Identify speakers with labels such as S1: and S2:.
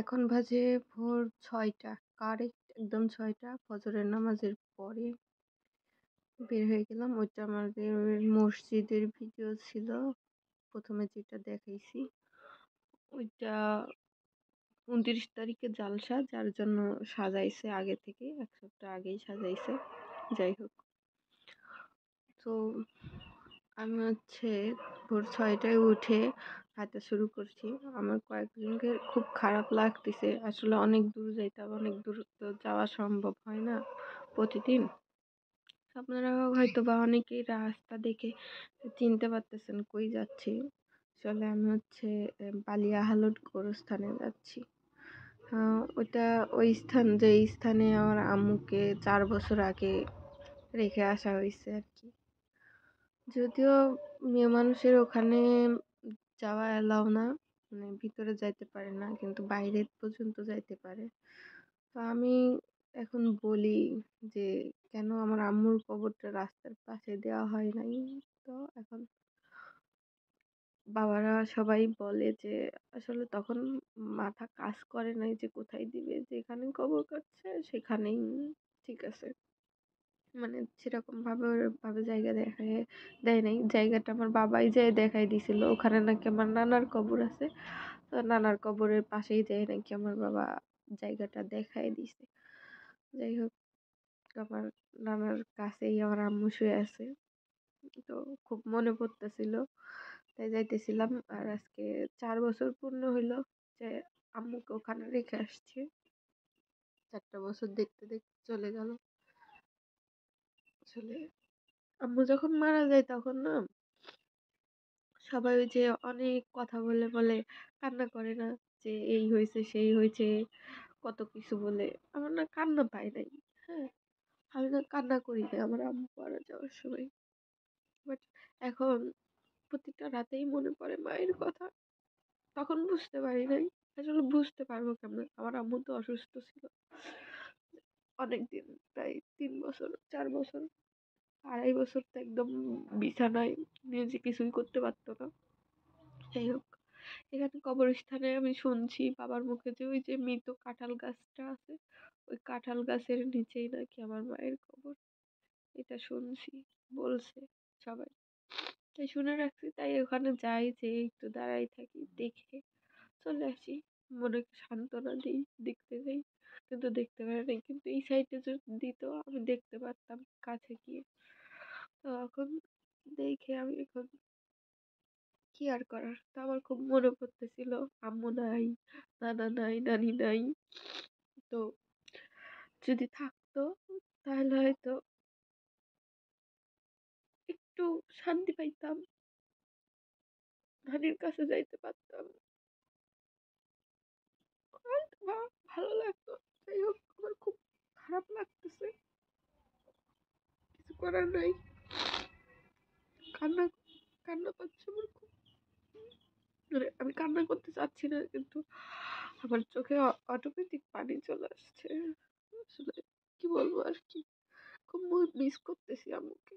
S1: এখন বাজে ভোর ৬টা। কারেক্ট একদম ৬টা ফজরের নামাজের পরে বের হয়ে গেলাম। ওইটা আমাদের মসজিদের ভিডিও ছিল। ১ম এ যেটা দেখাইছি ওইটা ২৯ তারিখে জালসা, যার জন্য সাজাইছে আগে থেকে ১ সপ্তাহ আগেই সাজাইছে। যাই হোক, তো আমি ভোর ৬টায় উঠে হাঁটা শুরু করছি। আমার কয়েকজনকে খুব খারাপ লাগতেছে। আসলে অনেক দূর যাইতে হবে, অনেক দূর তো যাওয়া সম্ভব হয় না প্রতিদিন। আপনারা হয়তোবা অনেকেই রাস্তা দেখে চিনতে পারতেছেন কই যাচ্ছি। আসলে আমি বালিয়াহালট গোরস্থানে যাচ্ছি। ওইটা যেই স্থানে আমার আম্মুকে ৪ বছর আগে রেখে আসা হয়েছে আর কি। যদিও মেয়ে মানুষের ওখানে যাওয়া এলাও না, মানে ভিতরে যাইতে পারে না, কিন্তু বাইরে পর্যন্ত যাইতে পারে। তো আমি এখন বলি যে কেন আমার আম্মুর কবরটা রাস্তার পাশে দেওয়া হয় নাই। তো এখন বাবারা সবাই বলে যে আসলে তখন মাথা কাজ করে নাই যে কোথায় দিবে, যেখানে কবর কাটছে সেখানেই ঠিক আছে। মানে সেরকম ভাবে জায়গা দেখায় দেয় নাই। জায়গাটা আমার বাবাই যেয়ে দেখাই দিছিল। ওখানে নাকি আমার নানার কবর আছে। তো নানার কবরের পাশেই যেয়ে নাকি আমার বাবা জায়গাটা দেখাই দিছে। যাই হোক, আমার নানার কাছেই আমার আম্মু শুয়ে আছে। তো খুব মনে পড়তেছিল, তাই যাইতেছিলাম। আর আজকে ৪ বছর পূর্ণ হইলো যে আম্মুকে ওখানে রেখে আসছি। ৪টা বছর দেখতে দেখতে চলে গেল। আসলে আম্মু যখন মারা যায় তখন না সবাই ওই যে অনেক কথা বলে বলে কান্না করে না, যে এই হয়েছে সেই হয়েছে কত কিছু বলে। আমার না কান্না পায় নাই। হ্যাঁ, আমি না কান্না করি না আমার আম্মু মারা যাওয়ার সময়। বাট এখন প্রতিটা রাতেই মনে পড়ে মায়ের কথা। তখন বুঝতে পারি নাই। আসলে বুঝতে পারবো কেমনে, আমার আম্মু তো অসুস্থ ছিল অনেকদিন, প্রায় ৩ বছর ৪ বছর, ২.৫ বছর তো একদম বিছানায় নিজে কিছুই করতে পারতো না। যাই হোক, এখানে কবরস্থানে আমি শুনছি বাবার মুখে যে ওই যে মৃত কাঁঠাল গাছটা আছে, ওই কাঁঠাল গাছের নিচেই নাকি আমার মায়ের কবর। এটা শুনছি, বলছে সবাই, তাই শুনে রাখছি। তাই ওখানে যাই, যে একটু দাঁড়াই থাকি, দেখে চলে আসি, মনকে সান্ত্বনা দিই, দেখতে যাই। কিন্তু দেখতে পারি নাই, কিন্তু এই সাইডে যদি দিত আমি দেখতে পারতাম কাছে গিয়ে। তো এখন দেখে আমি এখন কি আর করার। তো আমার খুব মনে পড়তেছিল আম্মু নাই, নানা নাই, নানি নাই। তো যদি থাকতো তাহলে হয়তো একটু শান্তি পাইতাম, নানির কাছে যাইতে পারতাম, হয়তো বা ভালো লাগতো। যাই হোক, আমার খুব খারাপ লাগতেছে, কিছু করার নাই। কান্না কান্না পাচ্ছে আমার খুব। মানে আমি কান্না করতে চাচ্ছি না, কিন্তু আমার চোখে অটোমেটিক পানি চলে আসছে। আসলে কি বলবো আর কি, খুব মিস করতেছি আম্মুকে।